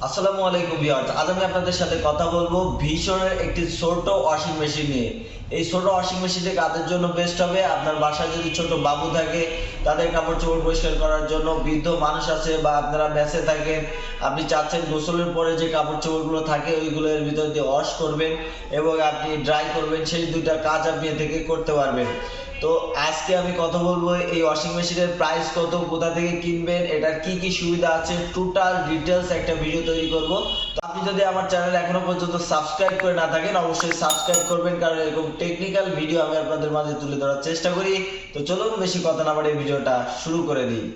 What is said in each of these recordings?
আসসালামু আলাইকুম ভিউয়ার্স, আজ আমি আপনাদের সাথে কথা বলবো ভীষণের একটি ছোট ওয়াশিং মেশিন নিয়ে। এই ছোট ওয়াশিং মেশিনটি কাদের জন্য বেস্ট হবে? আপনার বাসায় যদি ছোট বাবু থাকে তাদের কাপড় চোপড় পরিষ্কার করার জন্য, বৃদ্ধ মানুষ আছে বা আপনারা মেসে থাকেন, আপনি চাচ্ছেন গোসলের পরে যে কাপড় চোপড়গুলো থাকে ওইগুলো এর ভিতর দিয়ে ওয়াশ করবেন এবং আপনি ড্রাই করবেন, সেই দুইটা কাজ আপনি এ থেকে করতে পারবেন। তো আজকে আমি কথা বলবো এই ওয়াশিং মেশিনের প্রাইস কত, কোথা থেকে কিনবেন, এটার কি কি সুবিধা আছে, টোটাল ডিটেলস একটা ভিডিও তৈরি করব। তো আপনি যদি আমার চ্যানেল এখনো পর্যন্ত সাবস্ক্রাইব করে না থাকেন অবশ্যই সাবস্ক্রাইব করবেন, কারণ এরকম টেকনিক্যাল ভিডিও আমি আপনাদের মাঝে তুলে ধরার চেষ্টা করি। তো চলুন বেশি কথা না বাড়িয়ে ভিডিওটা শুরু করে দিই।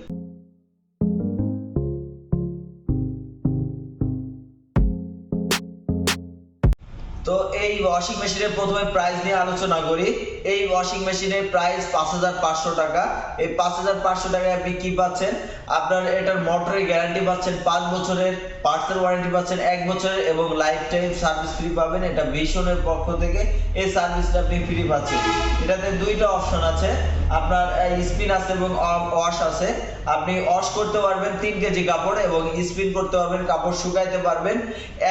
তো এই ওয়াশিং মেশিনের প্রথমে প্রাইস নিয়ে আলোচনা করি। এই ওয়াশিং মেশিনের প্রাইস ৫,৫০০ টাকা। এই ৫,৫০০ টাকায় আপনি কি পাচ্ছেন? আপনার এটার মোটরের গ্যারান্টি পাচ্ছেন ৫ বছরের, পার্টসের ওয়ারেন্টি পাচ্ছেন ১ বছরের এবং লাইফ টাইম সার্ভিস ফ্রি পাবেন। এটা ভিশনের পক্ষ থেকে এই সার্ভিসটা আপনি ফ্রি পাচ্ছেন। এটাতে দুইটা অপশন আছে, আপনার স্পিন আছে এবং ওয়াশ আছে। আপনি ওয়াশ করতে পারবেন ৩ কেজি কাপড় এবং স্পিন করতে পারবেন, কাপড় শুকাইতে পারবেন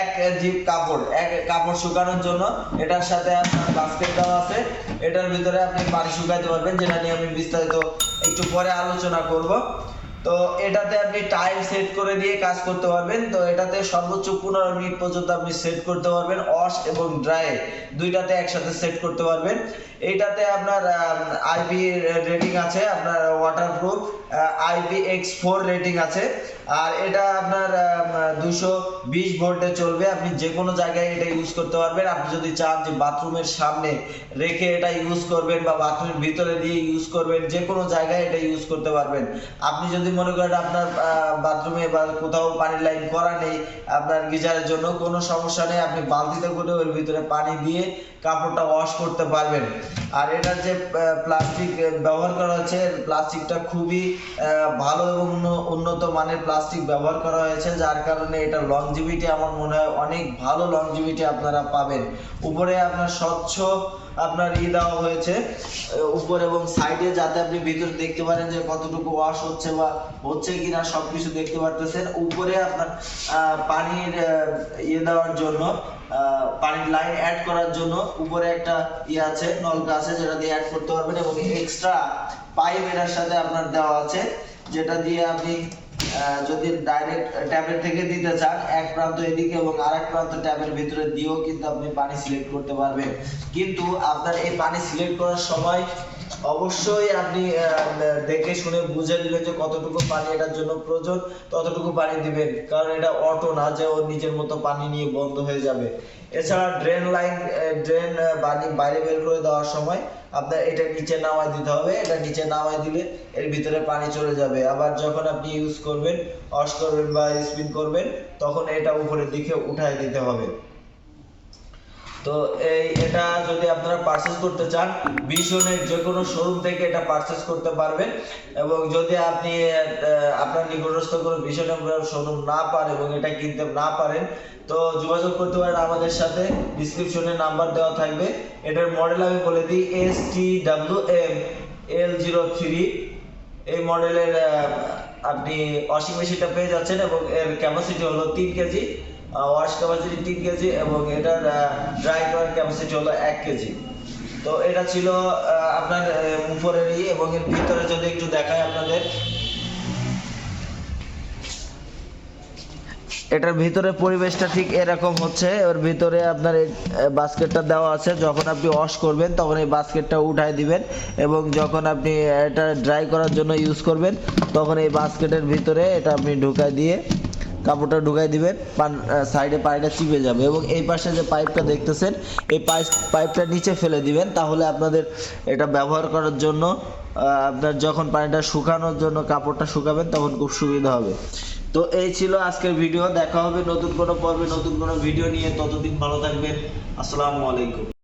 ১ কেজি কাপড়। কাপড় শুকানোর জন্য এটার সাথে আপনার বাস্কেট দেওয়া আছে, এটার ভিতরে আপনি পানি শুকাইতে পারবেন, যেটা নিয়ে আমি বিস্তারিত একটু পরে আলোচনা করব। তো এটাতে আপনি টাইম সেট করে দিয়ে কাজ করতে পারবেন। তো এটাতে সর্বোচ্চ 15 মিনিট পর্যন্ত আপনি সেট করতে পারবেন, ওয়াশ এবং ড্রাই দুইটাতে একসাথে সেট করতে পারবেন। এইটাতে আপনার আইপি রেটিং আছে, আপনার ওয়াটারপ্রুফ IPX4 রেটিং আছে। আর এটা আপনার 220 ভোল্টে চলবে, আপনি যে কোনো জায়গায় এটা ইউজ করতে পারবেন। আপনি যদি চান যে বাথরুমের সামনে রেখে এটা ইউজ করবেন বা বাথরুমের ভিতরে দিয়ে ইউজ করবেন, যে কোনো জায়গায় এটা ইউজ করতে পারবেন। আপনি যদি মনে করেন আপনার বাথরুমে বা কোথাও পানির লাইন করা নেই, আপনার গিজারের জন্য কোনো সমস্যা নেই, আপনি বালতিতে করে ওর ভিতরে পানি দিয়ে কাপড়টা ওয়াশ করতে পারবেন। আর এটার যে প্লাস্টিক ব্যবহার করা হয়েছে, প্লাস্টিকটা খুবই ভালো এবং উন্নত মানের প্লাস্টিক ব্যবহার করা হয়েছে, যার কারণে এটা লংজিভিটি আমার মনে হয় অনেক ভালো লংজিভিটি আপনারা পাবেন। উপরে আপনার স্বচ্ছ আপনার দেওয়া হয়েছে উপর এবং সাইডে, যাতে আপনি ভিতরে দেখতে পারেন যে কতটুকু ওয়াশ হচ্ছে বা হচ্ছে কিনা সবকিছু দেখতে পারতেছেন। উপরে আপনার পানির দেওয়ার জন্য, পানির লাইন অ্যাড করার জন্য উপরে একটা আছে, নলকা আছে, যেটা দিয়ে অ্যাড করতে পারবেন এবং এক্সট্রা পাইপ এটার সাথে আপনার দেওয়া আছে, যেটা দিয়ে আপনি যদি ডাইরেক্ট ট্যাপের থেকে দিতে চান এক প্রান্ত এদিকে এবং আরেক প্রান্ত ট্যাপের ভিতরে দিয়েও কিন্তু আপনি পানি সিলেক্ট করতে পারবেন। কিন্তু আপনার এই পানি সিলেক্ট করার সময় অবশ্যই আপনি দেখে শুনে বুঝে নেবেন যে কতটুকু পানি এটার জন্য প্রয়োজন, ততটুকু পানি দিবেন, কারণ এটা অটো না যে ও নিজের মতো পানি নিয়ে বন্ধ হয়ে যাবে। এছাড়া ড্রেন পানি বাইরে বের করে দেওয়ার সময় আপনার এটা নিচে নামাই দিতে হবে। এটা নিচে নামাই দিলে এর ভিতরে পানি চলে যাবে। আবার যখন আপনি ইউজ করবেন, ওয়াশ করবেন বা স্পিন করবেন, তখন এটা উপরের দিকে উঠাই দিতে হবে। তো এটা যদি আপনারা পারচেজ করতে চান, ভিশনের যে কোনো শোরুম থেকে এটা পারচেজ করতে পারবেন। এবং যদি আপনি আপনার নিকটস্থ কোনো ভিশনের শোরুম না পান এবং এটা কিনতে না পারেন, তো যোগাযোগ করতে পারেন আমাদের সাথে, ডিসক্রিপশনে নাম্বার দেওয়া থাকবে। এটার মডেল আমি বলে দিই, STWM L03। এই মডেলের আপনি ওয়াশিং মেশিনটা পেয়ে যাচ্ছেন এবং এর ক্যাপাসিটি হলো 3 কেজি, ওয়াশ ক্যাপাসিটি 3 কেজি এবং এটার ড্রাই করার ক্যাপাসিটি হলো 1 কেজি। তো এটা ছিল আপনার উপরেরই, এবং এর ভিতরে যদি একটু দেখায় আপনাদের, এটার ভিতরে পরিবেশটা ঠিক এরকম হচ্ছে। ওর ভিতরে আপনার বাস্কেটটা দেওয়া আছে, যখন আপনি ওয়াশ করবেন তখন এই বাস্কেটটা উঠাই দিবেন এবং যখন আপনি এটা ড্রাই করার জন্য ইউজ করবেন তখন এই বাস্কেটের ভিতরে এটা আপনি ঢুকাই দিয়ে কাপড়টা ঢুকাই দিবেন, সাইডে পানিটা চিপে যাবে এবং এই পাশে যে পাইপটা দেখতেছেন এই পাইপটা নিচে ফেলে দিবেন। তাহলে আপনাদের এটা ব্যবহার করার জন্য, আপনার যখন পানিটা শুকানোর জন্য কাপড়টা শুকাবেন তখন খুব সুবিধা হবে। তো এই ছিল আজকের ভিডিও। দেখা হবে নতুন কোনো পর্বে নতুন কোনো ভিডিও নিয়ে। ততদিন ভালো থাকবেন। আসসালামু আলাইকুম।